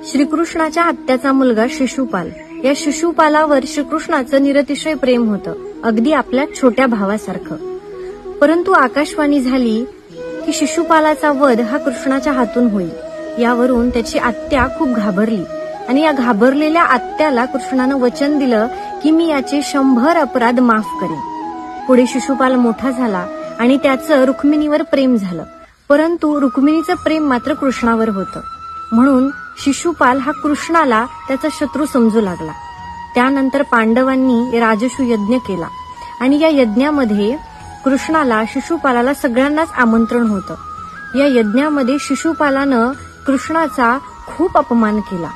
श्रीकृष्णाच्या आत्याचा मुलगा शिशुपाल, या शिशुपालावर श्रीकृष्णाचं निरतिशय प्रेम होतं, अगदी आपल्या छोट्या भावासारखं. परंतु आकाशवाणी झाली की शिशुपालाचा वध हा कृष्णाच्या हातून होईल. यावरून त्याची आत्या खूप घाबरली आणि या घाबरलेल्या आत्याला कृष्णानं वचन दिलं की मी याचे 100 अपराध माफ करेन. पुढे शिशुपाल मोठा झाला आणि त्याचं रुक्मिणीवर प्रेम झालं, परंतु रुक्मिणीचं प्रेम मात्र कृष्णावर होतं. म्हणून शिशुपाल हा कृष्णाला त्याचा शत्रू समजू लागला. त्यानंतर पांडवांनी राजसू यज्ञ केला आणि या यज्ञामध्ये कृष्णाला, शिशुपालाला सगळ्यांनाच आमंत्रण होतं. या यज्ञामध्ये शिशुपालानं कृष्णाचा खूप अपमान केला.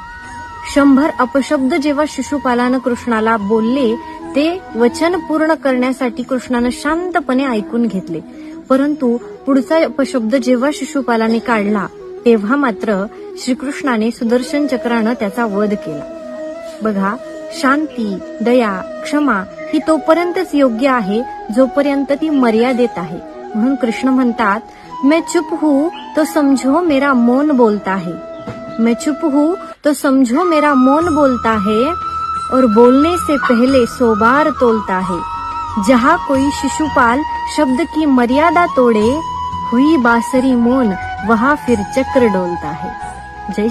100 अपशब्द जेव्हा शिशुपालानं कृष्णाला बोलले ते वचन पूर्ण करण्यासाठी कृष्णानं शांतपणे ऐकून घेतले, परंतु पुढचा अपशब्द जेव्हा शिशुपालाने काढला तेव्हा मात्र श्रीकृष्णाने सुदर्शन चक्रानं त्याचा वध केला. बघा, शांती, दया, क्षमा ही तोपर्यंतच योग्य आहे जोपर्यंत ती मर्यादेत आहे. म्हणून कृष्ण म्हणतात, मैं चुप हूं तो समझो मेरा मौन बोलता है. मैं चुप हूं तो समझो मेरा मौन बोलता है और बोलने से पहले 100 बार तोलता है. जहाँ कोई शिशुपाल शब्द की मर्यादा तोड़े, हुई बांसुरी मौन वहाँ फिर चक्र डोलता है. जय